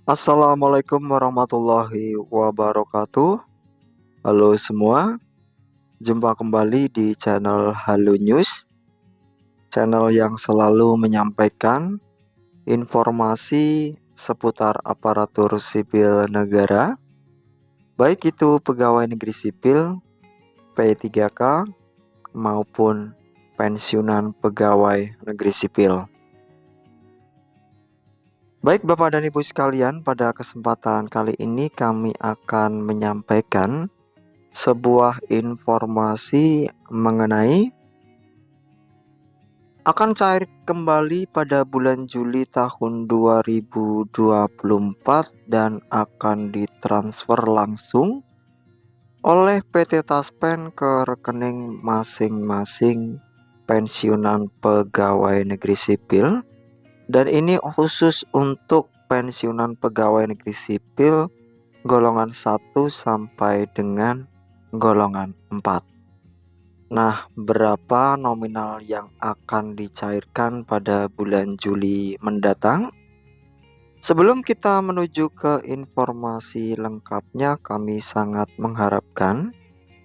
Assalamualaikum warahmatullahi wabarakatuh. Halo semua, jumpa kembali di channel Halo News, channel yang selalu menyampaikan informasi seputar aparatur sipil negara, baik itu pegawai negeri sipil, P3K, maupun pensiunan pegawai negeri sipil. Baik Bapak dan Ibu sekalian, pada kesempatan kali ini kami akan menyampaikan sebuah informasi mengenai akan cair kembali pada bulan Juli tahun 2024 dan akan ditransfer langsung oleh PT Taspen ke rekening masing-masing pensiunan pegawai negeri sipil, dan ini khusus untuk pensiunan pegawai negeri sipil golongan 1 sampai dengan golongan 4. Nah, berapa nominal yang akan dicairkan pada bulan Juli mendatang? Sebelum kita menuju ke informasi lengkapnya, kami sangat mengharapkan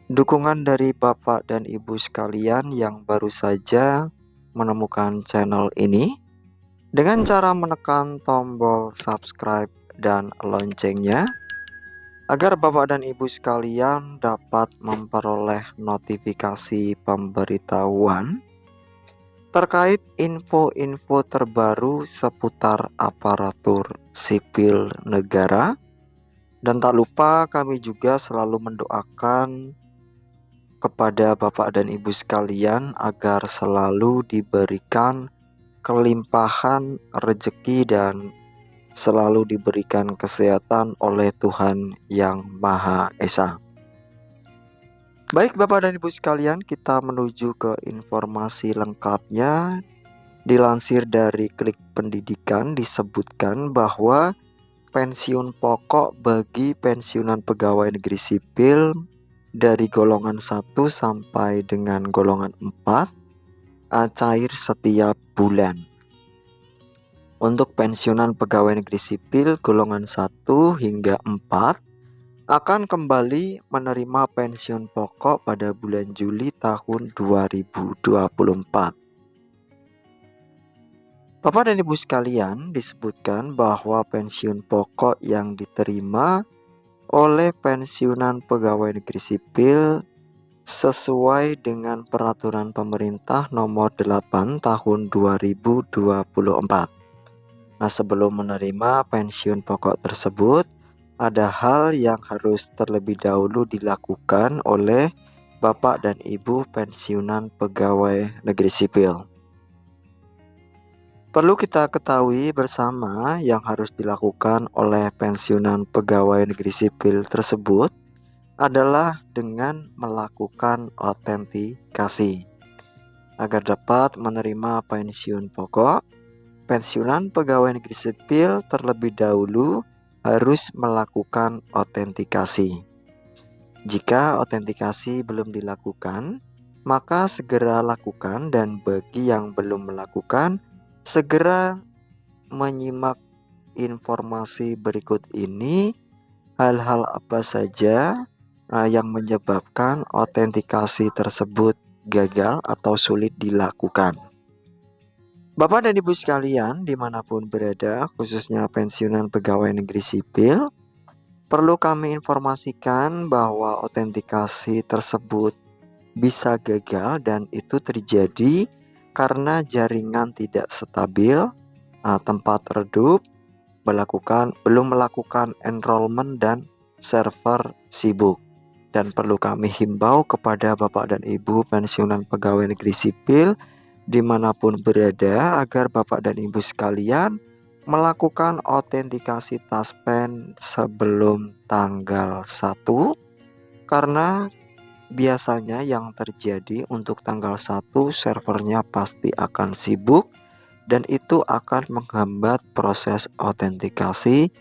dukungan dari Bapak dan Ibu sekalian yang baru saja menemukan channel ini dengan cara menekan tombol subscribe dan loncengnya, agar Bapak dan Ibu sekalian dapat memperoleh notifikasi pemberitahuan terkait info-info terbaru seputar aparatur sipil negara. Dan tak lupa kami juga selalu mendoakan kepada Bapak dan Ibu sekalian agar selalu diberikan kelimpahan rezeki dan selalu diberikan kesehatan oleh Tuhan Yang Maha Esa. Baik Bapak dan Ibu sekalian, kita menuju ke informasi lengkapnya. Dilansir dari Klik Pendidikan disebutkan bahwa pensiun pokok bagi pensiunan pegawai negeri sipil dari golongan 1 sampai dengan golongan 4 cair setiap bulan. Untuk pensiunan pegawai negeri sipil golongan 1 hingga 4 akan kembali menerima pensiun pokok pada bulan Juli tahun 2024. Bapak dan Ibu sekalian, disebutkan bahwa pensiun pokok yang diterima oleh pensiunan pegawai negeri sipil sesuai dengan peraturan pemerintah nomor 8 tahun 2024. Nah, sebelum menerima pensiun pokok tersebut, ada hal yang harus terlebih dahulu dilakukan oleh Bapak dan Ibu pensiunan pegawai negeri sipil. Perlu kita ketahui bersama yang harus dilakukan oleh pensiunan pegawai negeri sipil tersebut adalah dengan melakukan autentikasi. Agar dapat menerima pensiun pokok, pensiunan pegawai negeri sipil terlebih dahulu harus melakukan autentikasi. Jika autentikasi belum dilakukan, maka segera lakukan, dan bagi yang belum melakukan, segera menyimak informasi berikut ini. Hal-hal apa saja yang menyebabkan autentikasi tersebut gagal atau sulit dilakukan? Bapak dan Ibu sekalian dimanapun berada, khususnya pensiunan pegawai negeri sipil, perlu kami informasikan bahwa autentikasi tersebut bisa gagal, dan itu terjadi karena jaringan tidak stabil, tempat redup, belum melakukan enrollment, dan server sibuk. Dan perlu kami himbau kepada Bapak dan Ibu pensiunan pegawai negeri sipil dimanapun berada, agar Bapak dan Ibu sekalian melakukan autentikasi Taspen sebelum tanggal 1, karena biasanya yang terjadi untuk tanggal 1 servernya pasti akan sibuk, dan itu akan menghambat proses autentikasi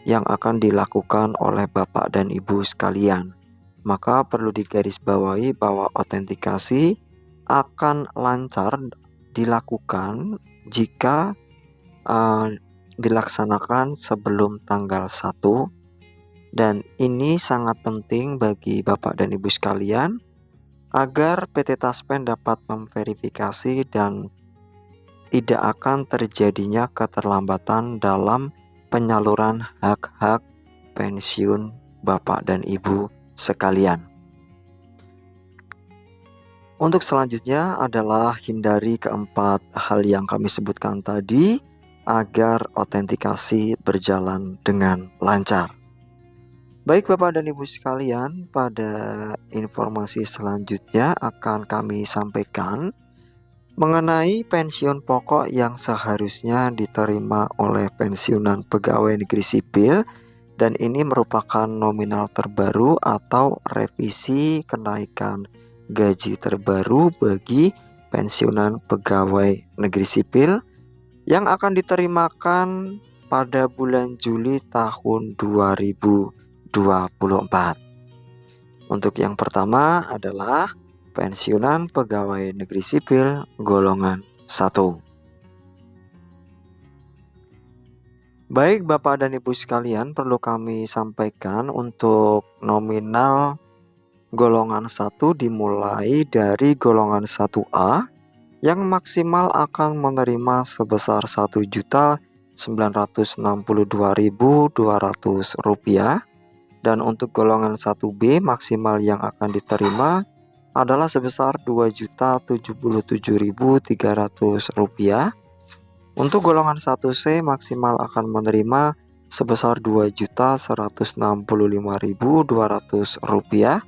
yang akan dilakukan oleh Bapak dan Ibu sekalian. Maka perlu digarisbawahi bahwa autentikasi akan lancar dilakukan jika dilaksanakan sebelum tanggal 1, dan ini sangat penting bagi Bapak dan Ibu sekalian agar PT Taspen dapat memverifikasi dan tidak akan terjadinya keterlambatan dalam penyaluran hak-hak pensiun Bapak dan Ibu sekalian. Untuk selanjutnya adalah hindari keempat hal yang kami sebutkan tadi agar autentikasi berjalan dengan lancar. Baik Bapak dan Ibu sekalian, pada informasi selanjutnya akan kami sampaikan mengenai pensiun pokok yang seharusnya diterima oleh pensiunan pegawai negeri sipil, dan ini merupakan nominal terbaru atau revisi kenaikan gaji terbaru bagi pensiunan pegawai negeri sipil yang akan diterimakan pada bulan Juli tahun 2024. Untuk yang pertama adalah pensiunan pegawai negeri sipil golongan 1. Baik Bapak dan Ibu sekalian, perlu kami sampaikan untuk nominal golongan 1 dimulai dari golongan 1A yang maksimal akan menerima sebesar Rp1.962.200, dan untuk golongan 1B maksimal yang akan diterima adalah sebesar Rp2.077.300. Untuk golongan 1C maksimal akan menerima sebesar Rp2.165.200,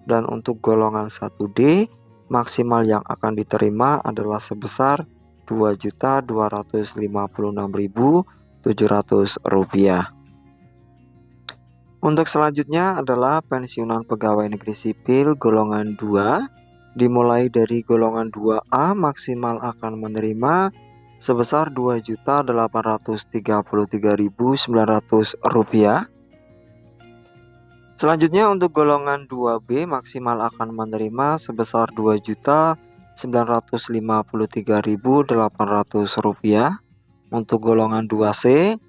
dan untuk golongan 1D maksimal yang akan diterima adalah sebesar Rp2.256.700. Untuk selanjutnya adalah pensiunan pegawai negeri sipil golongan 2 dimulai dari golongan 2A maksimal akan menerima sebesar Rp2.833.900. Selanjutnya untuk golongan 2B maksimal akan menerima sebesar Rp2.953.800. Untuk golongan 2C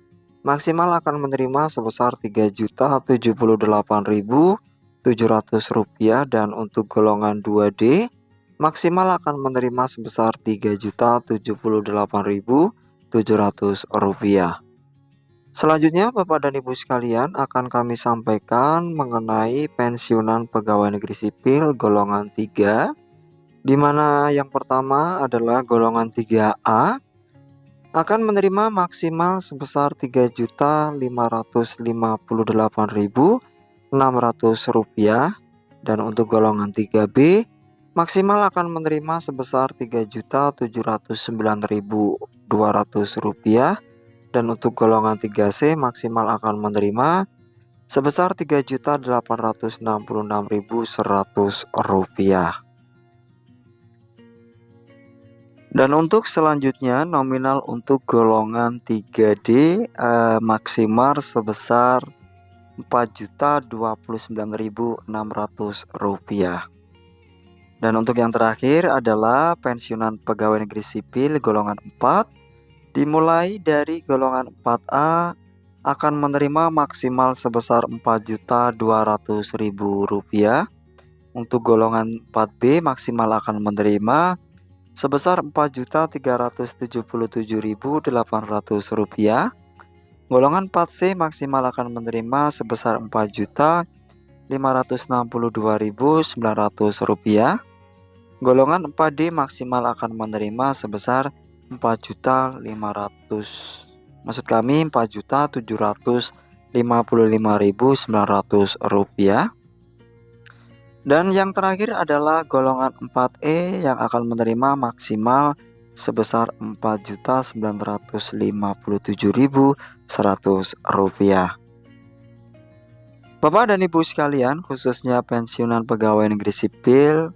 maksimal akan menerima sebesar Rp3.078.700, dan untuk golongan 2D maksimal akan menerima sebesar Rp3.078.700. Selanjutnya Bapak dan Ibu sekalian akan kami sampaikan mengenai pensiunan pegawai negeri sipil golongan 3, di mana yang pertama adalah golongan 3A akan menerima maksimal sebesar Rp3.558.600, dan untuk golongan 3B maksimal akan menerima sebesar Rp3.709.200, dan untuk golongan 3C maksimal akan menerima sebesar Rp3.866.100. Dan untuk selanjutnya nominal untuk golongan 3D maksimal sebesar Rp4.029.600. Dan untuk yang terakhir adalah pensiunan pegawai negeri sipil golongan 4 dimulai dari golongan 4A akan menerima maksimal sebesar Rp4.200.000. Untuk golongan 4B maksimal akan menerima sebesar Rp4.377.800. Golongan 4C maksimal akan menerima sebesar Rp4.562.900. Golongan 4D maksimal akan menerima sebesar Rp4.755.900. Dan yang terakhir adalah golongan 4E yang akan menerima maksimal sebesar Rp4.957.100. Bapak dan Ibu sekalian, khususnya pensiunan pegawai negeri sipil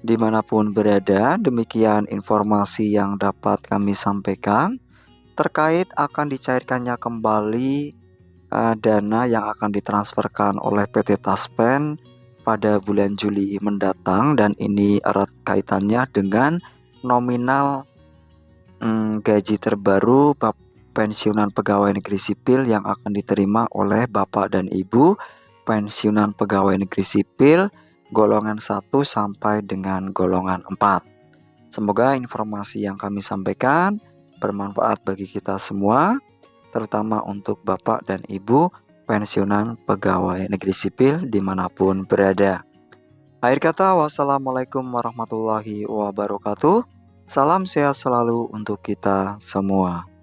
dimanapun berada, demikian informasi yang dapat kami sampaikan terkait akan dicairkannya kembali dana yang akan ditransferkan oleh PT Taspen pada bulan Juli mendatang, dan ini erat kaitannya dengan nominal gaji terbaru pensiunan pegawai negeri sipil yang akan diterima oleh Bapak dan Ibu pensiunan pegawai negeri sipil golongan 1 sampai dengan golongan 4. Semoga informasi yang kami sampaikan bermanfaat bagi kita semua, terutama untuk Bapak dan Ibu pensiunan pegawai negeri sipil dimanapun berada. Akhir kata, wassalamualaikum warahmatullahi wabarakatuh. Salam sehat selalu untuk kita semua.